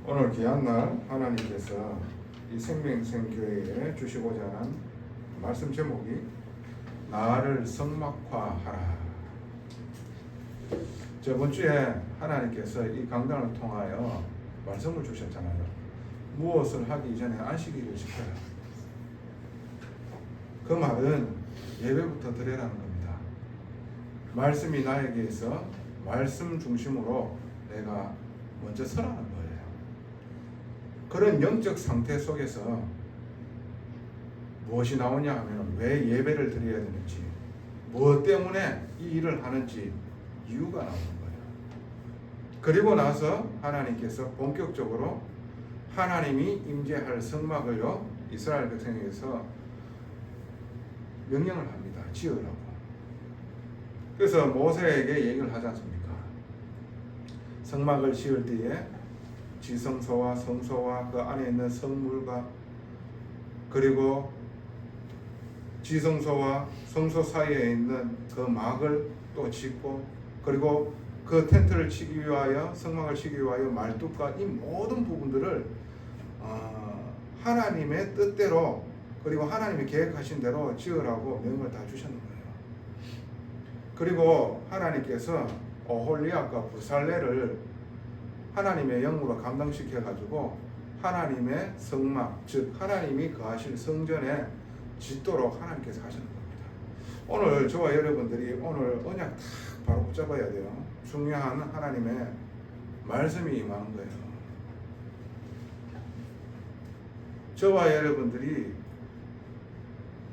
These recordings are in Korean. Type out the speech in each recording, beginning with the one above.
오늘 귀한 날 하나님께서 이 생명생교회에 주시고자 하는 말씀 제목이 나를 성막화하라. 저번 주에 하나님께서 이 강단을 통하여 말씀을 주셨잖아요. 무엇을 하기 전에 안식일을 지켜라. 그 말은 예배부터 드리라는 겁니다. 말씀이 나에게 있어 말씀 중심으로 내가 먼저 서라는 거예요. 그런 영적 상태 속에서 무엇이 나오냐 하면 왜 예배를 드려야 되는지, 무엇 때문에 이 일을 하는지 이유가 나오는 거예요. 그리고 나서 하나님께서 본격적으로 하나님이 임재할 성막을요 이스라엘 백성에게서 명령을 합니다. 지으라고. 그래서 모세에게 얘기를 하지 않습니까? 성막을 지을 때에 지성소와 성소와 그 안에 있는 성물과 그리고 지성소와 성소 사이에 있는 그 막을 또 짓고, 그리고 그 텐트를 치기 위하여, 성막을 치기 위하여 말뚝과 이 모든 부분들을 하나님의 뜻대로, 그리고 하나님이 계획하신 대로 지으라고 명령을 다 주셨는 거예요. 그리고 하나님께서 오홀리압과 부살레를 하나님의 영으로 감당시켜가지고 하나님의 성막, 즉 하나님이 거하실 성전에 짓도록 하나님께서 하시는 겁니다. 오늘 저와 여러분들이 오늘 언약 딱 바로 붙잡아야 돼요. 중요한 하나님의 말씀이 임하는 거예요. 저와 여러분들이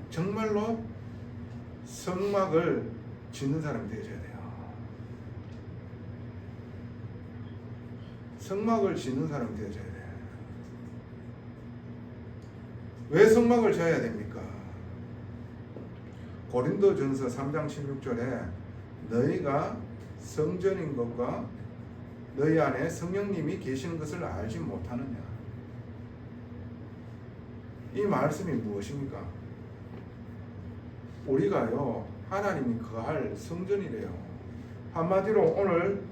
정말로 성막을 짓는 사람이 되셔야 돼요. 성막을 짓는 사람이 되어야 돼. 왜 성막을 지어야 됩니까? 고린도전서 3장 16절에 너희가 성전인 것과 너희 안에 성령님이 계시는 것을 알지 못하느냐. 이 말씀이 무엇입니까? 우리가요 하나님이 거할 성전이래요. 한마디로 오늘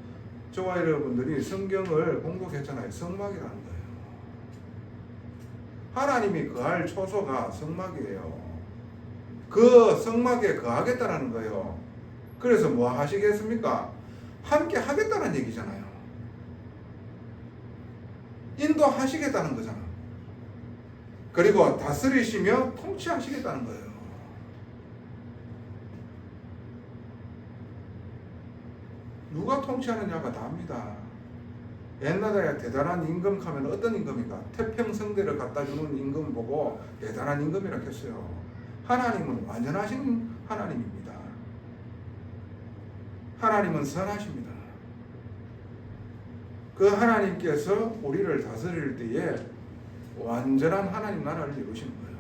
저와 여러분들이 성경을 공독했잖아요. 성막이라는 거예요. 하나님이 거할 초소가 성막이에요. 그 성막에 거하겠다는 거예요. 그래서 뭐 하시겠습니까? 함께 하겠다는 얘기잖아요. 인도하시겠다는 거잖아. 그리고 다스리시며 통치하시겠다는 거예요. 누가 통치하느냐가 다입니다. 옛날에 대단한 임금 하면 어떤 임금인가? 태평성대를 갖다 주는 임금 보고 대단한 임금이라고 했어요. 하나님은 완전하신 하나님입니다. 하나님은 선하십니다. 그 하나님께서 우리를 다스릴 때에 완전한 하나님 나라를 이루시는 거예요.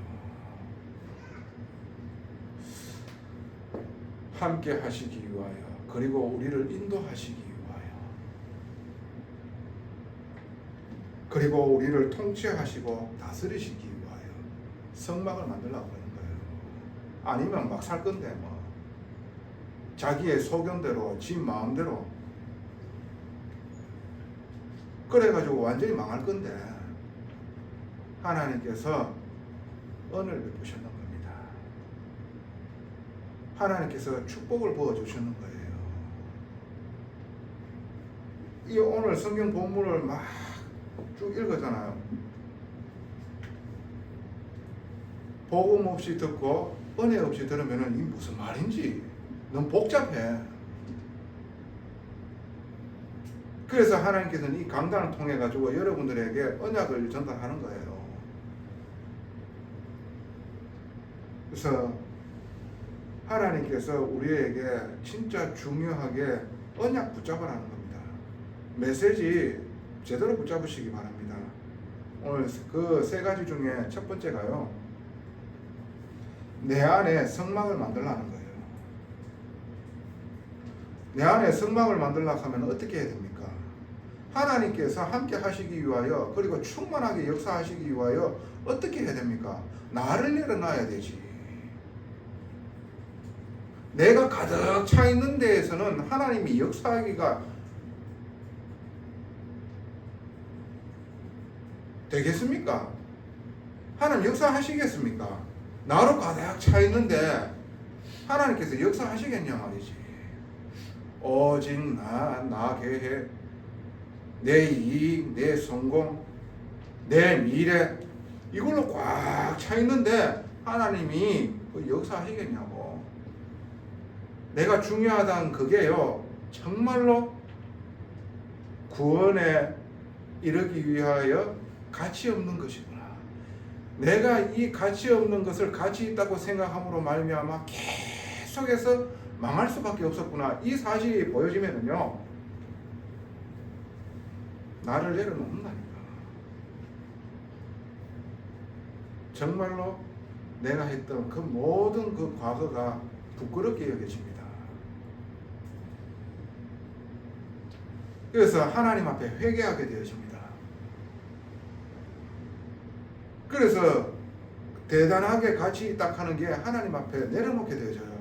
함께 하시기 위하여, 그리고 우리를 인도하시기 위하여, 그리고 우리를 통치하시고 다스리시기 위하여 성막을 만들려고 하는 거예요. 아니면 막 살 건데 뭐 자기의 소견대로 지 마음대로 그래가지고 완전히 망할 건데 하나님께서 은혜를 베푸셨는 겁니다. 하나님께서 축복을 부어주시는 거예요. 이 오늘 성경 본문을 막 쭉 읽었잖아요. 복음 없이 듣고 은혜 없이 들으면 이 무슨 말인지 너무 복잡해. 그래서 하나님께서는 이 강단을 통해 가지고 여러분들에게 언약을 전달하는 거예요. 그래서 하나님께서 우리에게 진짜 중요하게 언약 붙잡으라는 겁니다. 메시지 제대로 붙잡으시기 바랍니다. 오늘 그 세 가지 중에 첫 번째가요, 내 안에 성막을 만들라는 거예요. 내 안에 성막을 만들려고 하면 어떻게 해야 됩니까? 하나님께서 함께 하시기 위하여, 그리고 충만하게 역사하시기 위하여 어떻게 해야 됩니까? 나를 내려놔야 되지. 내가 가득 차 있는 데에서는 하나님이 역사하기가 되겠습니까? 하나님 역사하시겠습니까? 나로 가득 차 있는데 하나님께서 역사하시겠냐 말이지. 오직 나 계획, 내 이익, 내 성공, 내 미래 이걸로 꽉 차 있는데 하나님이 역사하시겠냐고. 내가 중요하다는 그게요, 정말로 구원에 이르기 위하여 가치 없는 것이구나. 내가 이 가치 없는 것을 가치 있다고 생각함으로 말미암아 계속해서 망할 수밖에 없었구나. 이 사실이 보여지면은요, 나를 내려놓는다니까. 정말로 내가 했던 그 모든 그 과거가 부끄럽게 여겨집니다. 그래서 하나님 앞에 회개하게 되어집니다. 그래서 대단하게 가치 있다 하는 게 하나님 앞에 내려놓게 되어져요.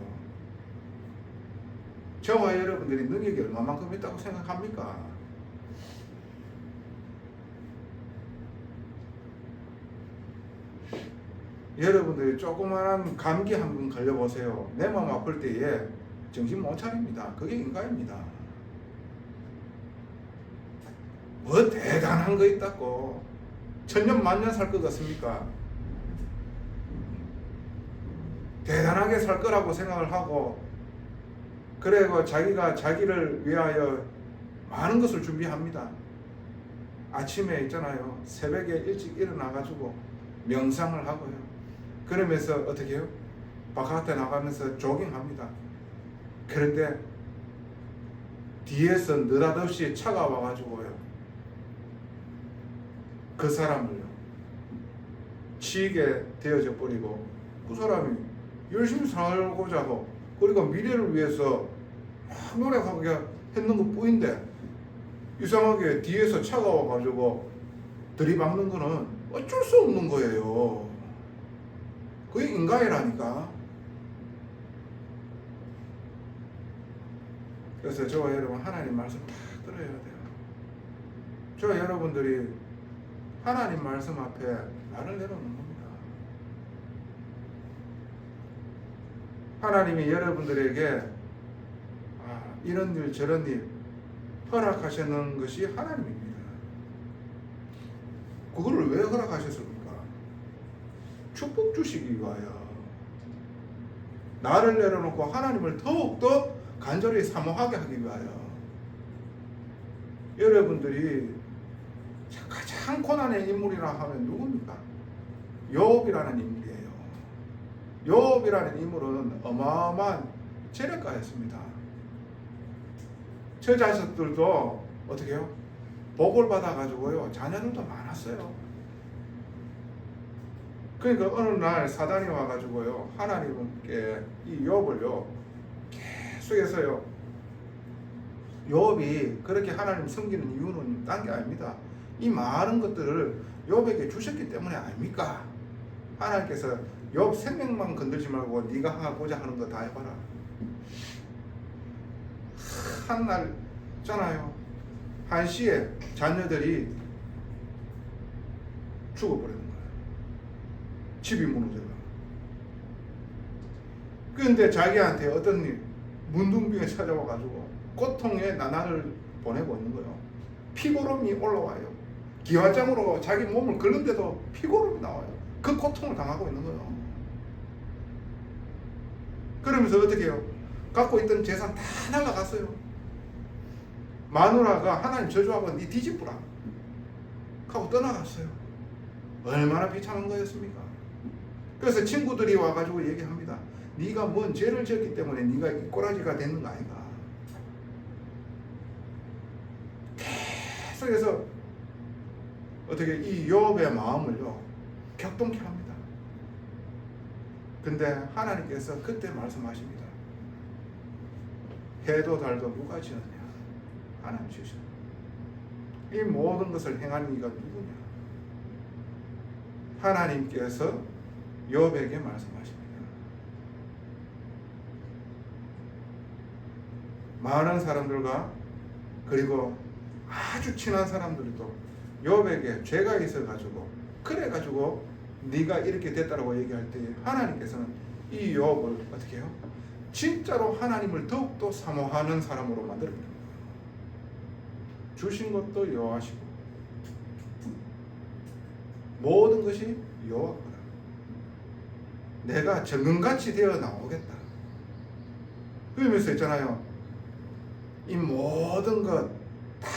저와 여러분들이 능력이 얼마만큼 있다고 생각합니까? 여러분들이 조그마한 감기 한 번 걸려보세요. 내 마음 아플 때에 정신 못 차립니다. 그게 인간입니다. 뭐 대단한 거 있다고 천년 만년 살 것 같습니까? 대단하게 살 거라고 생각을 하고, 그리고 자기가 자기를 위하여 많은 것을 준비합니다. 아침에 있잖아요, 새벽에 일찍 일어나가지고 명상을 하고요. 그러면서 어떻게 해요? 바깥에 나가면서 조깅합니다. 그런데 뒤에서 느닷없이 차가 와가지고요, 그 사람을요 치게 되어져 버리고, 그 사람이 열심히 살고자 하고, 그리고 미래를 위해서 막 노력하고 했는 것 뿐인데 이상하게 뒤에서 차가 와가지고 들이박는 거는 어쩔 수 없는 거예요. 그게 인간이라니까. 그래서 저와 여러분 하나님 말씀 다 들어야 돼요. 저와 여러분들이 하나님 말씀 앞에 나를 내려놓는 겁니다. 하나님이 여러분들에게 이런 일 저런 일 허락하시는 것이 하나님입니다. 그걸 왜 허락하셨습니까? 축복 주시기 위하여. 나를 내려놓고 하나님을 더욱더 간절히 사모하게 하기 위하여. 여러분들이 가장 고난의 인물이라 하면 누굽니까? 욥이라는 인물이에요. 욥이라는 인물은 어마어마한 재력가였습니다. 저 자식들도 어떻게 해요? 복을 받아가지고요, 자녀들도 많았어요. 그러니까 어느 날 사단이 와가지고요, 하나님께 이 욥을요 계속해서요, 욥이 그렇게 하나님 섬기는 이유는 딴 게 아닙니다. 이 많은 것들을 욥에게 주셨기 때문에 아닙니까? 하나님께서 욥 생명만 건들지 말고 네가 하고자 하는 거 다 해봐라. 한 날 있잖아요, 한시에 자녀들이 죽어버리는 거예요. 집이 무너져요. 그런데 자기한테 어떤 일, 문둥병이 찾아와가지고 고통의 나날을 보내고 있는 거예요. 피고름이 올라와요. 기와장으로 자기 몸을 긁는데도 피고름이 나와요. 그 고통을 당하고 있는 거예요. 그러면서 어떻게 해요? 갖고 있던 재산 다 날라갔어요. 마누라가 하나님 저주하고 니 뒤집으라 하고 떠나갔어요. 얼마나 비참한 거였습니까? 그래서 친구들이 와가지고 얘기합니다. 네가 뭔 죄를 지었기 때문에 네가 이 꼬라지가 됐는 거 아이가. 계속해서 어떻게 이 욥의 마음을요 격동케 합니다. 근데 하나님께서 그때 말씀하십니다. 해도 달도 누가 지었냐? 하나님 지으셨다. 이 모든 것을 행한 이가 누구냐? 하나님께서 욥에게 말씀하십니다. 많은 사람들과 그리고 아주 친한 사람들도 욥에게 죄가 있어가지고 그래가지고 네가 이렇게 됐다라고 얘기할 때 하나님께서는 이 욥을 어떻게 해요? 진짜로 하나님을 더욱더 사모하는 사람으로 만들어버립니다. 주신 것도 여호와시고 모든 것이 여호와구나. 내가 정금같이 되어 나오겠다. 그러면서 있잖아요. 이 모든 것 다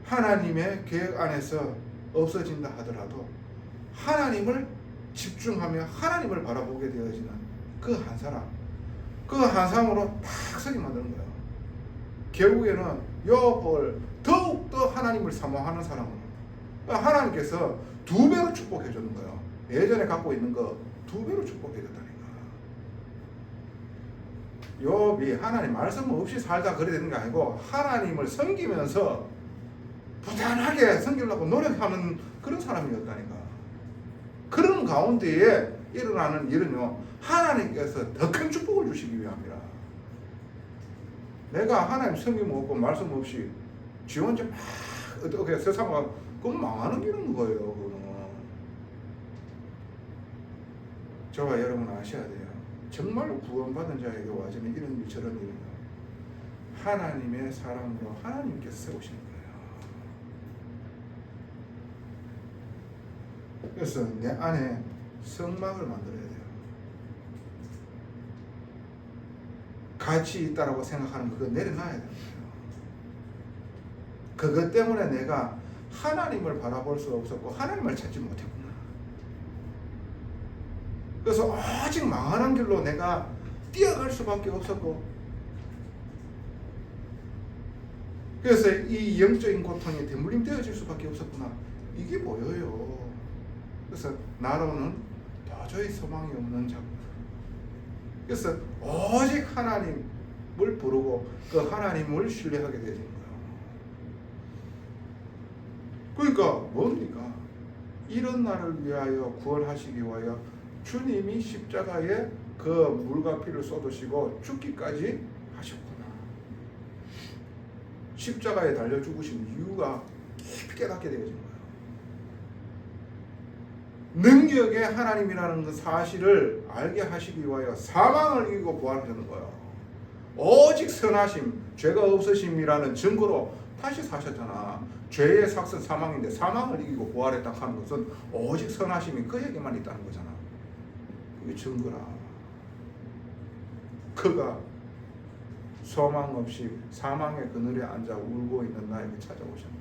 하나님의 계획 안에서 없어진다 하더라도 하나님을 집중하며 하나님을 바라보게 되어지는 그 한 사람, 그 한 사람으로 딱 서게 만드는 거예요. 결국에는 욥을 더욱더 하나님을 사모하는 사람으로 하나님께서 2배로 축복해 주는 거예요. 예전에 갖고 있는 거 2배로 축복해 줬다니까. 욥이 하나님 말씀 없이 살다 그래 되는 게 아니고 하나님을 섬기면서 부단하게 섬기려고 노력하는 그런 사람이었다니까. 그런 가운데에 일어나는 일은요, 하나님께서 더 큰 축복을 주시기 위함이라. 내가 하나님 섬김 없고 말씀 없이 지 혼자 막 어떻게 세상과 그건 망하는 길인 거예요. 그거는. 저와 여러분 아셔야 돼요. 정말로 구원받은 자에게 와지는 이런 일 저런 일은요, 하나님의 사랑으로 하나님께서 세우시는 거예요. 그래서 내 안에 성막을 만들어야 돼요. 가치 있다라고 생각하는 그거 내려놔야 되는 거예요. 그것 때문에 내가 하나님을 바라볼 수 없었고 하나님을 찾지 못했구나. 그래서 오직 망하는 길로 내가 뛰어갈 수밖에 없었고, 그래서 이 영적인 고통이 대물림 되어질 수밖에 없었구나. 이게 보여요. 그래서 나로는 도저히 소망이 없는 자구나. 그래서 오직 하나님을 부르고 그 하나님을 신뢰하게 되는 거예요. 그러니까 뭡니까? 이런 날을 위하여 구원하시기 위하여 주님이 십자가에 그 물과 피를 쏟으시고 죽기까지 하셨구나. 십자가에 달려 죽으신 이유가 깊이 깨닫게 되어진 거예요. 능력의 하나님이라는 그 사실을 알게 하시기 위하여 사망을 이기고 부활하는 거예요. 오직 선하심, 죄가 없으심이라는 증거로 다시 사셨잖아. 죄의 삭선 사망인데 사망을 이기고 부활했다 하는 것은 오직 선하심이 그에게만 있다는 거잖아. 그게 증거라. 그가 소망 없이 사망의 그늘에 앉아 울고 있는 나에게 찾아오셨다.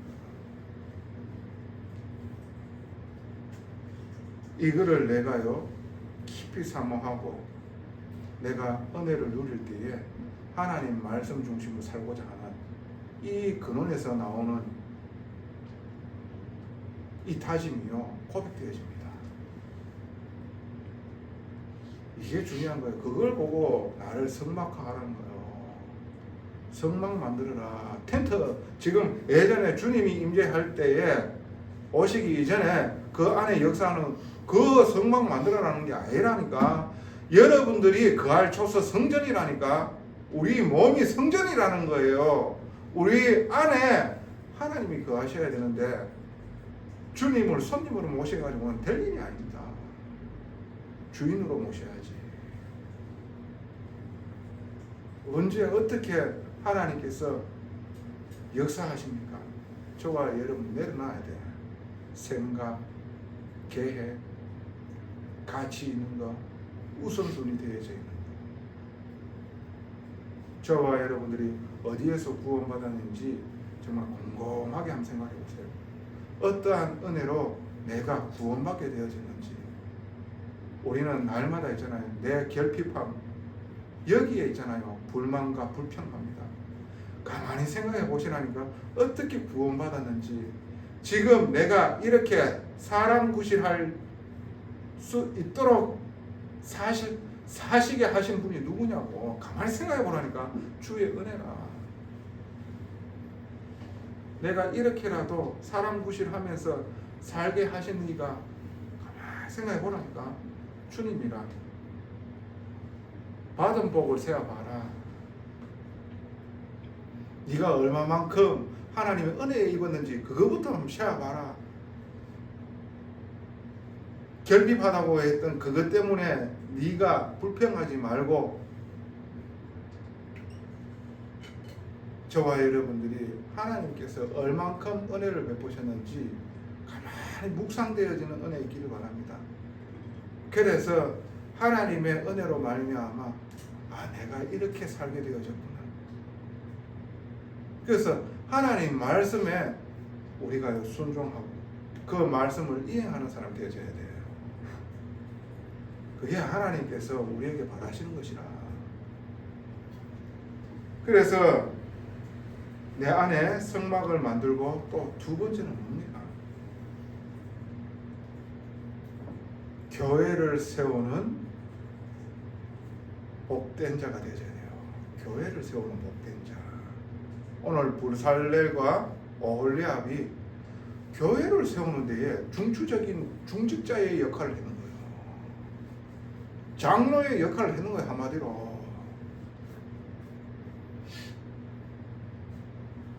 이거를 내가요 깊이 사모하고 내가 은혜를 누릴 때에 하나님 말씀 중심으로 살고자 하는 이 근원에서 나오는 이 다짐이요 고백되어집니다. 이게 중요한 거예요. 그걸 보고 나를 성막화하라는 거예요. 성막 만들어라. 텐트, 지금 예전에 주님이 임재할 때에 오시기 이전에 그 안에 역사하는 그 성막 만들어라는 게 아니라니까. 여러분들이 거할 초서 성전이라니까. 우리 몸이 성전이라는 거예요. 우리 안에 하나님이 거하셔야 되는데 주님을 손님으로 모셔가지고는 될 일이 아닙니다. 주인으로 모셔야지. 언제 어떻게 하나님께서 역사하십니까? 저와 여러분 내려놔야 돼. 생각, 계획, 가치 있는 거, 우선순위 되어져 있는 거. 저와 여러분들이 어디에서 구원받았는지 정말 곰곰하게 한번 생각해 보세요. 어떠한 은혜로 내가 구원받게 되어졌는지. 우리는 날마다 있잖아요. 내 결핍함, 여기에 있잖아요. 불만과 불평합니다. 가만히 생각해 보시라니까 어떻게 구원받았는지. 지금 내가 이렇게 사람 구실할 수 있도록 사시게 하신 분이 누구냐고 가만히 생각해 보라니까. 주의 은혜라. 내가 이렇게라도 사람 구실하면서 살게 하신 이가 가만히 생각해 보라니까. 주님이라. 받은 복을 세어봐라. 네가 얼마만큼 하나님의 은혜에 입었는지 그거부터 한번 세어봐라. 결핍하다고 했던 그것 때문에 네가 불평하지 말고 저와 여러분들이 하나님께서 얼만큼 은혜를 베푸셨는지 가만히 묵상되어지는 은혜 있기를 바랍니다. 그래서 하나님의 은혜로 말미암아 내가 이렇게 살게 되어졌구나. 그래서 하나님 말씀에 우리가 순종하고 그 말씀을 이행하는 사람 되어져야 돼요. 그게 하나님께서 우리에게 바라시는 것이라. 그래서 내 안에 성막을 만들고 또 두 번째는 뭡니까? 교회를 세우는 복된 자가 되어야 돼요. 교회를 세우는 복된 자. 오늘 브살렐과 오홀리압이 교회를 세우는 데에 중추적인 중직자의 역할을 하는 거예요. 장로의 역할을 하는 거예요. 한마디로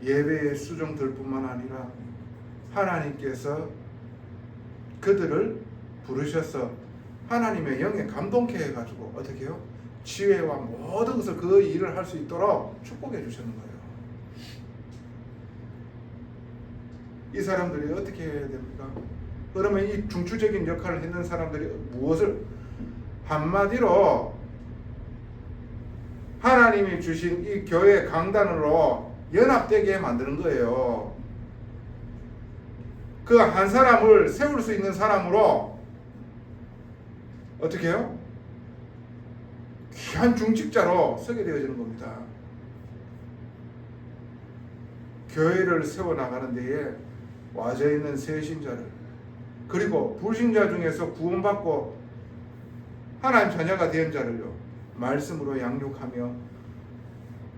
예배의 수종들 뿐만 아니라 하나님께서 그들을 부르셔서 하나님의 영에 감동케 해가지고 어떻게 해요? 지혜와 모든 것을 그 일을 할 수 있도록 축복해 주시는 거예요. 이 사람들이 어떻게 해야 됩니까? 그러면 이 중추적인 역할을 했는 사람들이 무엇을? 한마디로 하나님이 주신 이 교회 강단으로 연합되게 만드는 거예요. 그 한 사람을 세울 수 있는 사람으로 어떻게 해요? 귀한 중직자로 서게 되어지는 겁니다. 교회를 세워나가는 데에 와져 있는 새신자를 그리고 불신자 중에서 구원받고 하나님 자녀가 된 자를요 말씀으로 양육하며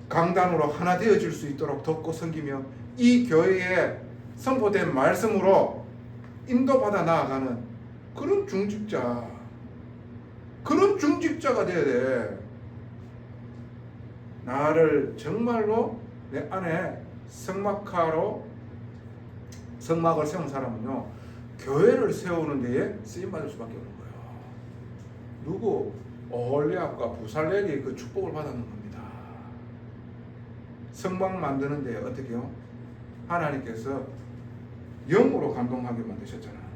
강단으로 하나 되어질 수 있도록 돕고 섬기며 이 교회에 선포된 말씀으로 인도받아 나아가는 그런 중직자, 그런 중직자가 되어야 돼. 나를 정말로 내 안에 성막을 세운 사람은요 교회를 세우는 데에 쓰임받을 수밖에 없는 거예요. 누구? 오홀리압과 브살렐이 그 축복을 받았는 겁니다. 성막 만드는 데에 어떻게 해요? 하나님께서 영으로 감동하게 만드셨잖아요.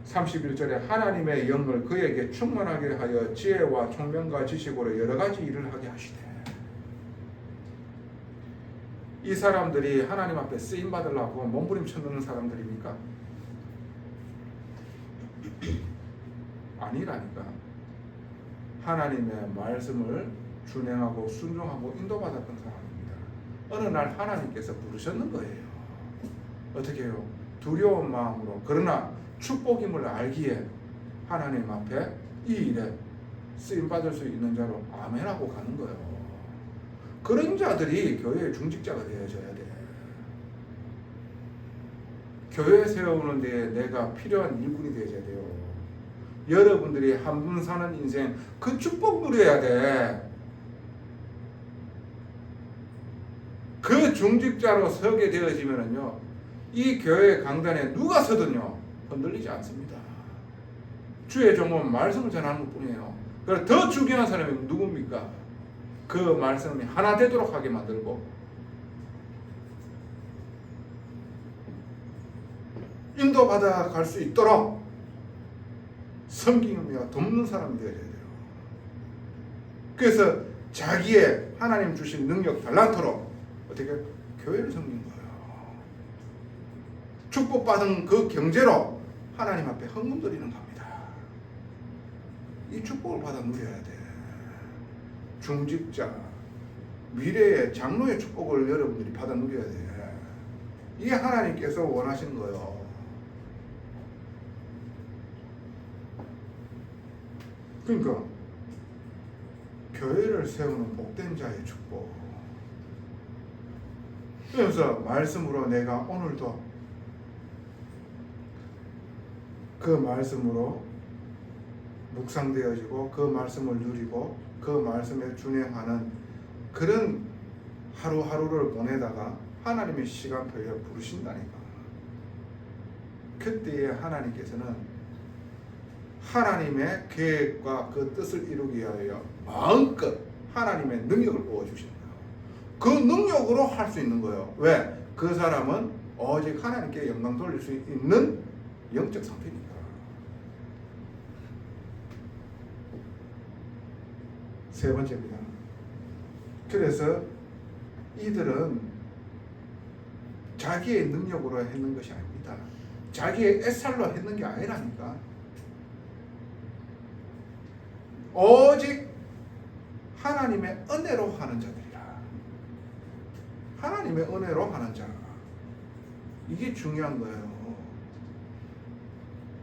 (31절에) 하나님의 영을 그에게 충만하게 하여 지혜와 총명과 지식으로 여러 가지 일을 하게 하시되. 이 사람들이 하나님 앞에 쓰임 받으려고 몸부림쳐 넣는 사람들입니까? 아니라니까. 하나님의 말씀을 준행하고 순종하고 인도받았던 사람입니다. 어느 날 하나님께서 부르셨는 거예요. 어떻게 해요? 두려운 마음으로. 그러나 축복임을 알기에 하나님 앞에 이 일에 쓰임받을 수 있는 자로 아멘하고 가는 거예요. 그런 자들이 교회의 중직자가 되어져야 돼. 교회 세우는 데에 내가 필요한 일꾼이 되어야 돼요. 여러분들이 한 분 사는 인생 그 축복 누려야 돼. 그 중직자로 서게 되어지면은요 이 교회 강단에 누가 서든요 흔들리지 않습니다. 주의 종은 말씀을 전하는 것 뿐이에요. 그래서 더 중요한 사람이 누굽니까? 그 말씀이 하나 되도록 하게 만들고 인도받아 갈 수 있도록 섬기며 돕는 사람이 되어야 돼요. 그래서 자기의 하나님 주신 능력 달란트로 어떻게 교회를 섬기는 거예요. 축복받은 그 경제로 하나님 앞에 헌금 드리는 겁니다. 이 축복을 받아 누려야 돼. 중직자, 미래의 장로의 축복을 여러분들이 받아 누려야 돼. 이게 하나님께서 원하시는 거예요. 그러니까 교회를 세우는 복된 자의 축복. 그래서 말씀으로 내가 오늘도 그 말씀으로 묵상되어지고 그 말씀을 누리고 그 말씀에 준행하는 그런 하루하루를 보내다가 하나님의 시간표에 부르신다니까. 그때에 하나님께서는 하나님의 계획과 그 뜻을 이루기 위하여 마음껏 하나님의 능력을 부어주시는 거예요. 그 능력으로 할 수 있는 거예요. 왜? 그 사람은 오직 하나님께 영광 돌릴 수 있는 영적 상태니까. 세 번째입니다. 그래서 이들은 자기의 능력으로 했는 것이 아닙니다. 자기의 애살로 했는 게 아니라니까. 오직 하나님의 은혜로 하는 자들이라. 하나님의 은혜로 하는 자. 이게 중요한 거예요.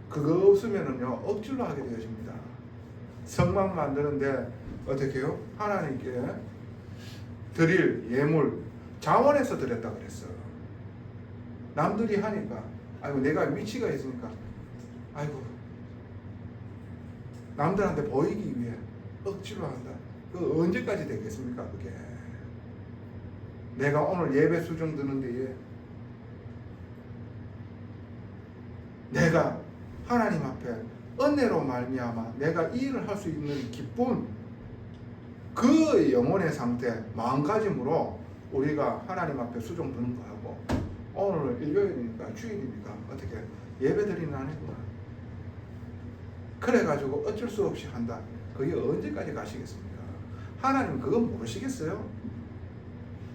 그거 없으면은요, 억지로 하게 되어집니다. 성막 만드는데 어떻게 해요? 하나님께 드릴 예물 자원해서 드렸다 그랬어. 남들이 하니까, 아이고 내가 위치가 있으니까, 아이고 남들한테 보이기 위해 억지로 한다. 그 언제까지 되겠습니까? 그게 내가 오늘 예배 수종 드는데 내가 하나님 앞에 은혜로 말미암아 내가 이 일을 할 수 있는 기쁨, 그 영혼의 상태, 마음가짐으로 우리가 하나님 앞에 수종 드는 거하고, 오늘 일요일이니까 주일이니까 어떻게 예배드리는 아니구나, 그래가지고 어쩔 수 없이 한다. 그게 언제까지 가시겠습니까? 하나님 그건 모르시겠어요?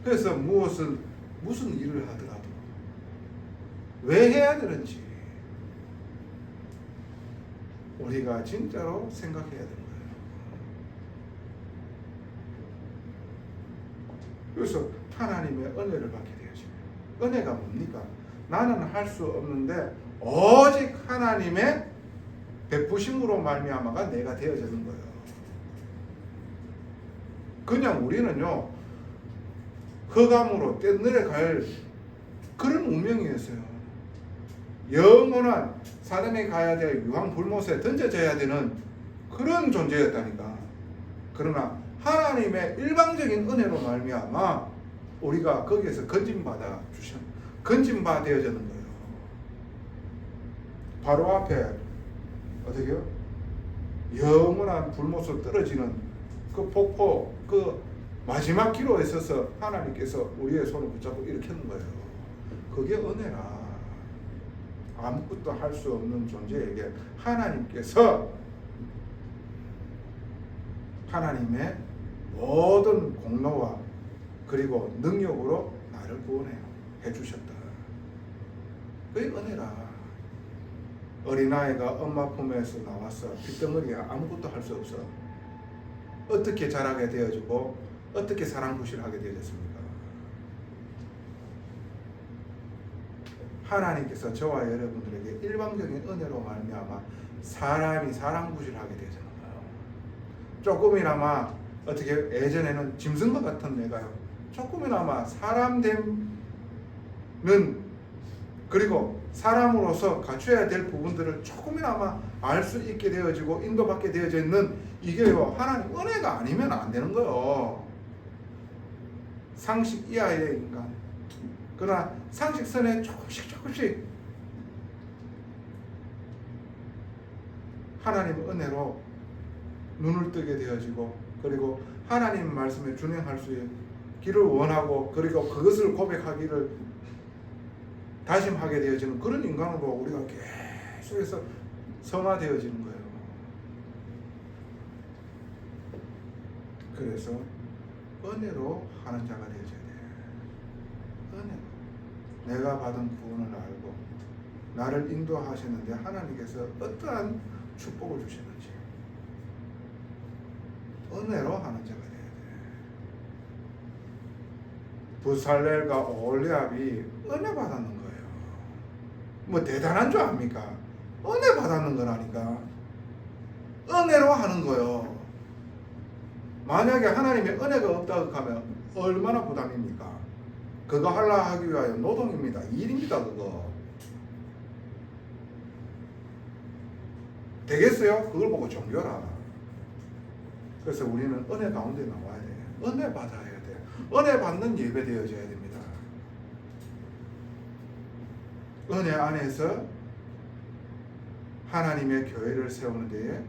그래서 무슨 일을 하더라도 왜 해야 되는지 우리가 진짜로 생각해야 되는 거예요. 그래서 하나님의 은혜를 받게 되어집니다. 은혜가 뭡니까? 나는 할 수 없는데 오직 하나님의 베푸심으로 말미암아가 내가 되어지는 거예요. 그냥 우리는요, 흑암으로 떼늘에 갈 그런 운명이었어요. 영원한 사단에 가야 될 유황 불못에 던져져야 되는 그런 존재였다니까. 그러나 하나님의 일방적인 은혜로 말미암아 우리가 거기에서 건짐받아 되어지는 거예요. 바로 앞에 어떻게요? 영원한 불못으로 떨어지는 그 폭포, 그 마지막 기로에 있어서 하나님께서 우리의 손을 붙잡고 일으키는 거예요. 그게 은혜라. 아무것도 할 수 없는 존재에게 하나님께서 하나님의 모든 공로와 그리고 능력으로 나를 구원해 주셨다. 그게 은혜라. 어린아이가 엄마 품에서 나와서 뒷덩어리에 아무것도 할 수 없어. 어떻게 자라게 되어지고 어떻게 사랑구실하게 되어졌습니까? 하나님께서 저와 여러분들에게 일방적인 은혜로 말미암아 사람이 사랑구실하게 되어지는 거예요. 조금이나마 어떻게 예전에는 짐승과 같은 내가요, 조금이나마 사람됨은, 그리고 사람으로서 갖춰야 될 부분들을 조금이나마 알 수 있게 되어지고 인도받게 되어져 있는 이게요, 하나님 은혜가 아니면 안 되는 거예요. 상식 이하의 인간. 그러나 상식선에 조금씩 하나님 은혜로 눈을 뜨게 되어지고, 그리고 하나님 말씀에 준행할 수 있기를 원하고, 그리고 그것을 고백하기를 다짐하게 되어지는 그런 인간으로 우리가 계속해서 성화되어지는 거예요. 그래서 은혜로 하는 자가 되어져야 돼. 은혜로. 내가 받은 구원을 알고 나를 인도하시는데 하나님께서 어떠한 축복을 주시는지 은혜로 하는 자가 돼야 돼. 부살렐과 오홀리압이 은혜 받았는 거예요. 뭐 대단한 줄 압니까? 은혜 받았는 거라니까. 은혜로 하는 거예요. 만약에 하나님의 은혜가 없다고 하면 얼마나 부담입니까? 그거 하려 하기 위하여 노동입니다. 일입니다. 그거 되겠어요? 그걸 보고 종교라. 그래서 우리는 은혜 가운데 나와야 돼. 은혜 받아야 돼. 은혜 받는 예배 되어져야 됩니다. 은혜 안에서 하나님의 교회를 세우는 데에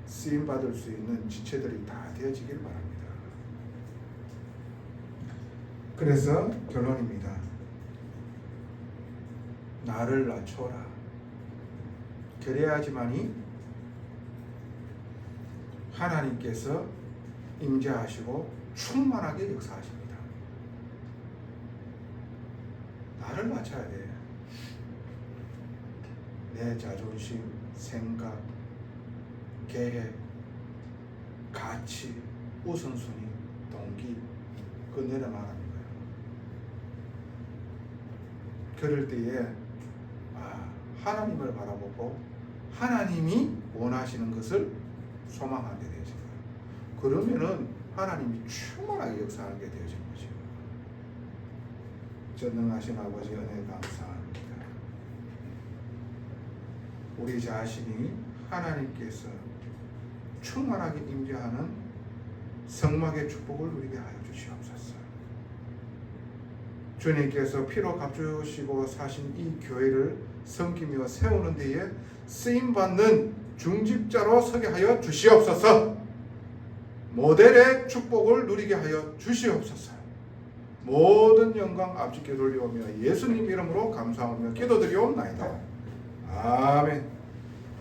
쓰임 받을 수 있는 지체들이 다 되어지길 바랍니다. 그래서 결론입니다. 나를 낮춰라. 그래야지만이 하나님께서 임재하시고 충만하게 역사하십니다. 나를 낮춰야 돼. 내 자존심, 생각, 계획, 가치, 우선순위, 동기, 그거 내려놔라는 거예요. 그럴 때에 하나님을 바라보고 하나님이 원하시는 것을 소망하게 되어진 거예요. 그러면은 하나님이 충만하게 역사하게 되어진 거죠. 전능하신 아버지 은혜 감사합니다. 우리 자신이 하나님께서 충만하게 임재하는 성막의 축복을 누리게 하여 주시옵소서. 주님께서 피로 값주시고 사신 이 교회를 섬기며 세우는 데에 쓰임받는 중직자로 서게 하여 주시옵소서. 모델의 축복을 누리게 하여 주시옵소서. 모든 영광 아버지께 돌려오며 예수님 이름으로 감사하며 기도드리옵나이다. 아멘.